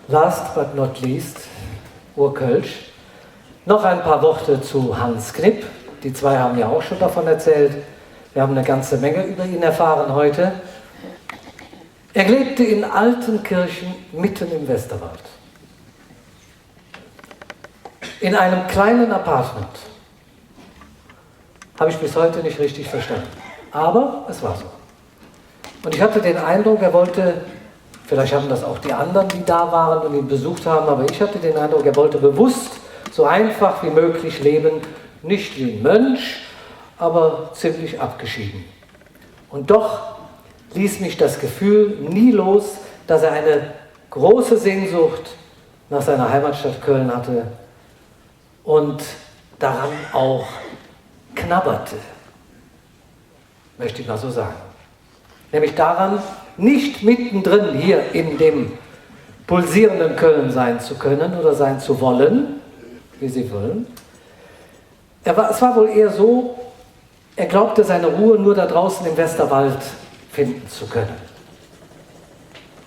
Last but not least, Urkölsch. Noch ein paar Worte zu Hans Knipp. Die zwei haben ja auch schon davon erzählt. Wir haben eine ganze Menge über ihn erfahren heute. Er lebte in Altenkirchen mitten im Westerwald. In einem kleinen Apartment. Habe ich bis heute nicht richtig verstanden. Aber es war so. Und ich hatte den Eindruck, er wollte, vielleicht haben das auch die anderen, die da waren und ihn besucht haben, aber ich hatte den Eindruck, er wollte bewusst so einfach wie möglich leben, nicht wie ein Mönch, aber ziemlich abgeschieden. Und doch ließ mich das Gefühl nie los, dass er eine große Sehnsucht nach seiner Heimatstadt Köln hatte und daran auch knabberte, möchte ich mal so sagen. Nämlich daran, nicht mittendrin hier in dem pulsierenden Köln sein zu können oder sein zu wollen, wie Sie wollen. Es war wohl eher so, er glaubte, seine Ruhe nur da draußen im Westerwald finden zu können.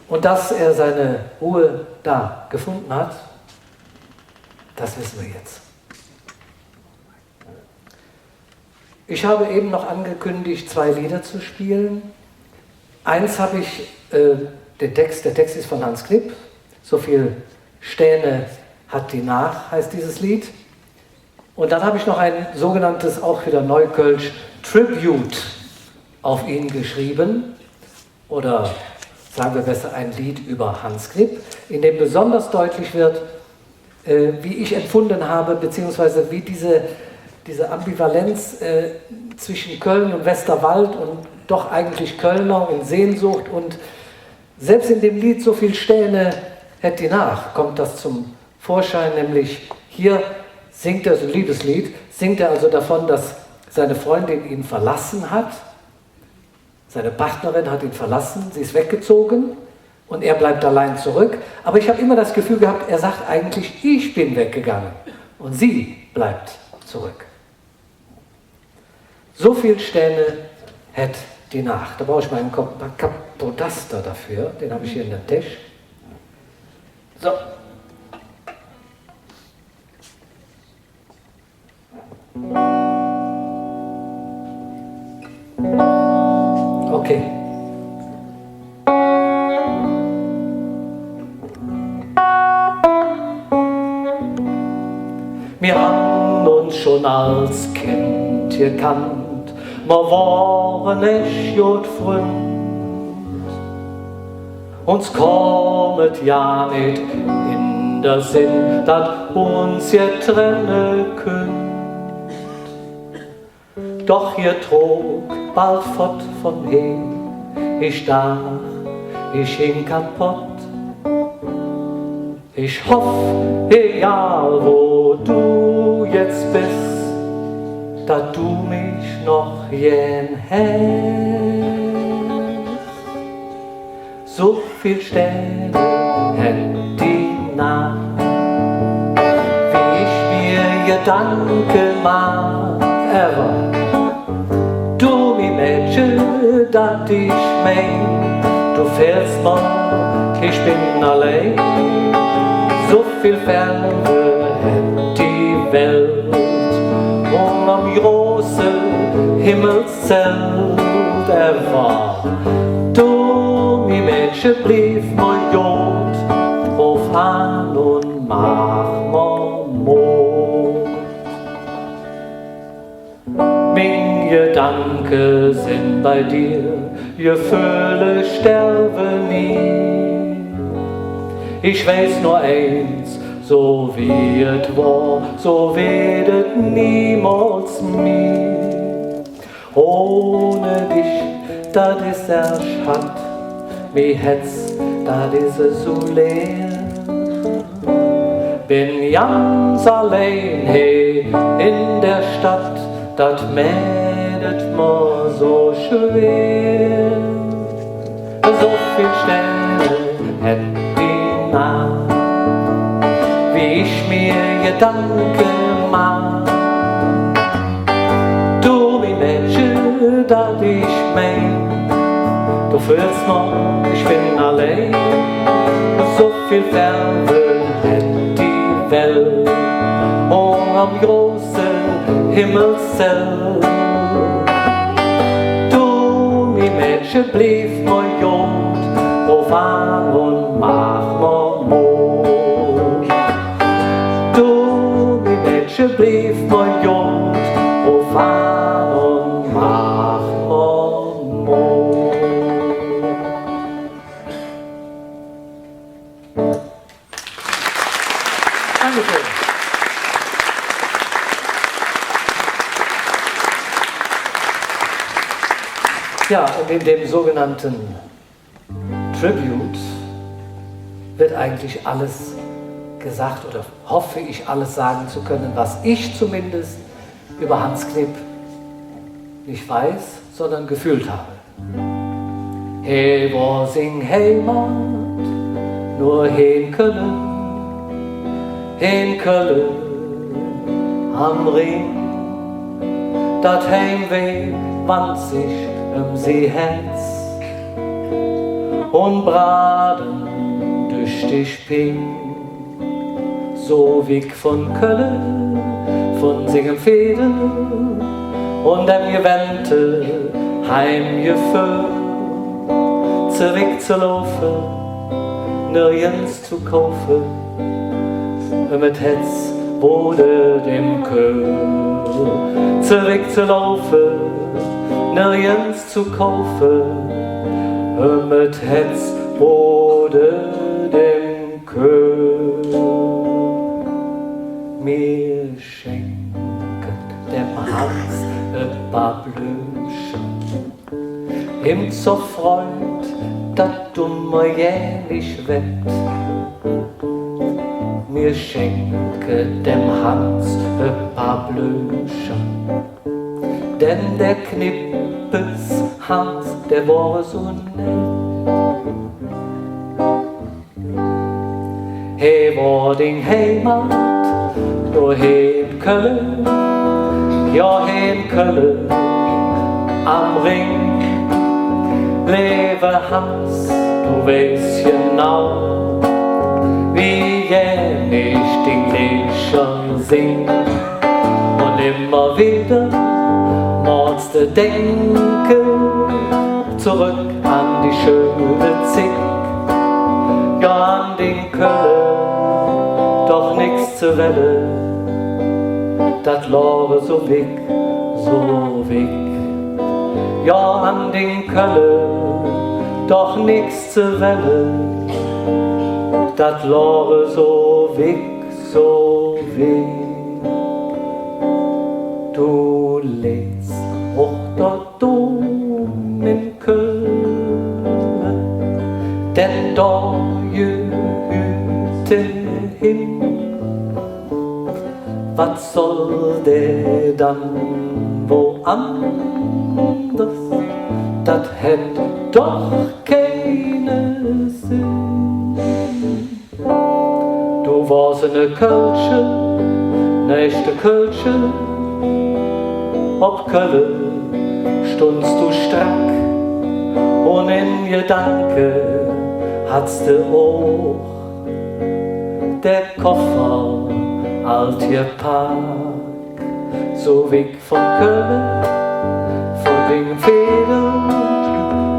Und dass er seine Ruhe da gefunden hat, das wissen wir jetzt. Ich habe eben noch angekündigt, 2 Lieder zu spielen. Eins habe ich, der Text ist von Hans Knipp, so viel Stähne hat die nach, heißt dieses Lied. Und dann habe ich noch ein sogenanntes, auch wieder Neukölsch, Tribute auf ihn geschrieben. Oder sagen wir besser, ein Lied über Hans Knipp, in dem besonders deutlich wird, wie ich empfunden habe, beziehungsweise wie diese Ambivalenz zwischen Köln und Westerwald und doch eigentlich Kölner in Sehnsucht und selbst in dem Lied so viel Stähne hätte nach, kommt das zum Vorschein, nämlich hier singt er, so ein Liebeslied, singt er also davon, dass seine Freundin ihn verlassen hat, seine Partnerin hat ihn verlassen, sie ist weggezogen und er bleibt allein zurück, aber ich habe immer das Gefühl gehabt, er sagt eigentlich, ich bin weggegangen und sie bleibt zurück. So viel Stähne hätte die nach. Da brauche ich meinen Kapodaster dafür, den habe ich hier in der Tasche. So. Okay. Wir haben uns schon als Kind gekannt, wir waren nicht gut Freund. Uns kommet ja nicht in der Sinn, dass uns hier trennen könnt. Doch ihr trug bald fort von hier, ich dach, ich hing kaputt. Ich hoff, egal wo du jetzt bist, dass du mich noch gern hast. So viel Sterne hätt die Nacht, wie ich mir Gedanken mach, du mi Mädchen, dat ich mein, du fährst mal, ich bin allein. So viel Ferne hätt die Welt und am großen Himmelszelt war. Du, mi Mädchen, blieb mein Jod, ruf an und mach mal Mut. Mein Gedanken sind bei dir, Gefühle sterben nie. Ich weiß nur eins, so wie es war, so wird es niemals mehr. Ohne dich, das ist erschat, mi Herz, das ist so leer. Bin ganz allein hey in der Stadt, das mädet mir so schwer. So viel Sterne hätt die Nacht, wie ich mir Gedanken mach. Du, mi Mädchen, dat ich mein, du wofür jetzt noch, ich bin allein. So viel Färbe hätt die Welt und am großen Himmelszelt. Du, mi Mädchen, blieb mir jung, wo fahr und mach mir Mut. Du, mi Mädchen, blieb mir jung, wo fahr und mach mir Mut. Dankeschön. Ja, und in dem sogenannten Tribute wird eigentlich alles gesagt oder hoffe ich alles sagen zu können, was ich zumindest über Hans Knipp nicht weiß, sondern gefühlt habe. He war sing Heimat, nur he in Köln am Ring, dat Heimweh wand sich sie Herz und braten durch die Spinn, so wie von Köln, von singen Fäden und dem Gewente heimgeführt, zurückzulaufen, nirgends zu kaufen, mit Hetz wurde dem Köln, zurückzulaufen, nirgends zu kaufen, mit Hetz wurde dem Köln. Mir schenken dem Hans ein paar Blümchen, ihm zur Freund, dat dummer jährlich wett. Mir schenke dem Hans ein paar Blümchen, denn der Knippes Hans, der war so nett. He war den Heimat, nur he in Köln, ja he in Köln am Ring. Lebe Hans, du weißt genau, wie gern ich den Lieder sing. Und immer wieder morgens denke zurück an die schöne Zick, ja an den Köln, doch nix zu welle, dat lore so weg, so weg. Ja an den Köln, doch nix zu welle, dat lore so weg, so weg. Du lebst hoch dort in Köln, denn da Hüte hin. Was soll der dann woanders? Das hätt doch keine Sinn. Du warst eine Kölsche, nächste Kölsche, ob Köln stundst du strack und in Gedanke hat's du auch der Koffer alt gepackt, so weg von Köln, von den Federn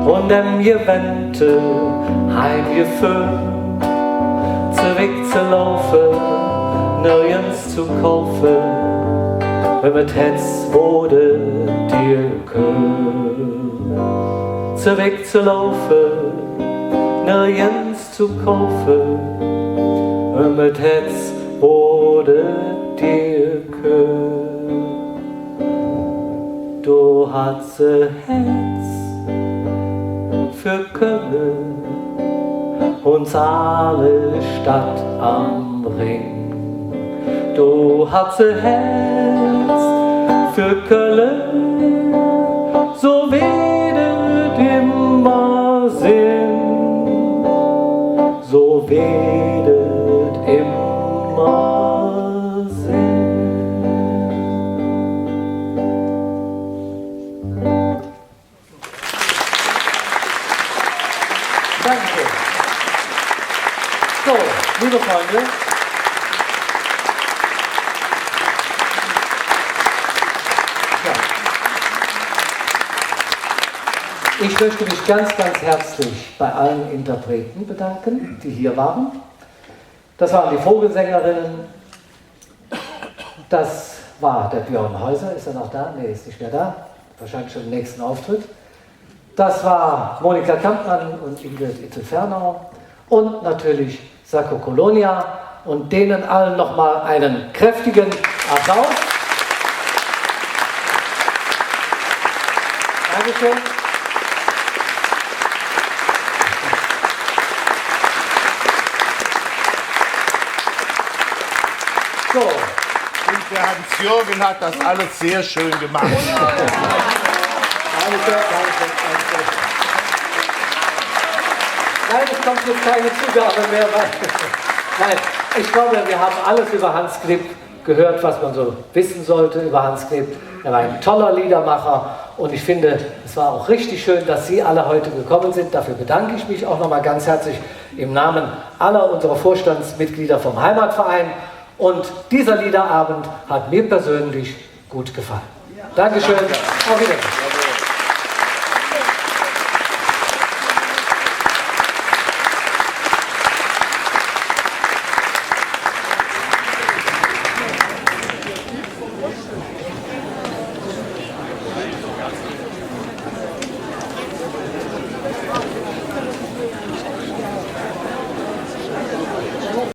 und dem Gewente heimgeführt, zurückzulaufen, nirgends zu kaufen, mit Hetz wurde dir Köln, zurückzulaufen, nirgends zu kaufen, mit Hetz wurde dir Köln. Du hast Herz für Köln und alle Stadt am Ring. Du hast Herz für Köln, so wedet immer Sinn, so wedet immer Sinn. Dankeschön. So, liebe Freunde. Ich möchte mich ganz, ganz herzlich bei allen Interpreten bedanken, die hier waren. Das waren die Vogelsängerinnen. Das war der Björn Häuser. Ist er noch da? Nee, ist nicht mehr da. Wahrscheinlich schon im nächsten Auftritt. Das war Monika Kampmann und Ingrid Itzel-Fernau. Und natürlich Sacco Colonia. Und denen allen nochmal einen kräftigen Applaus. Dankeschön. So. Und der Hans-Jürgen hat das alles sehr schön gemacht. Danke. Nein, es kommt jetzt keine Zugabe mehr. Nein, ich glaube, wir haben alles über Hans Knipp gehört, was man so wissen sollte über Hans Knipp. Er war ein toller Liedermacher und ich finde, es war auch richtig schön, dass Sie alle heute gekommen sind. Dafür bedanke ich mich auch nochmal ganz herzlich im Namen aller unserer Vorstandsmitglieder vom Heimatverein. Und dieser Liederabend hat mir persönlich gut gefallen. Dankeschön. Auf Wiedersehen.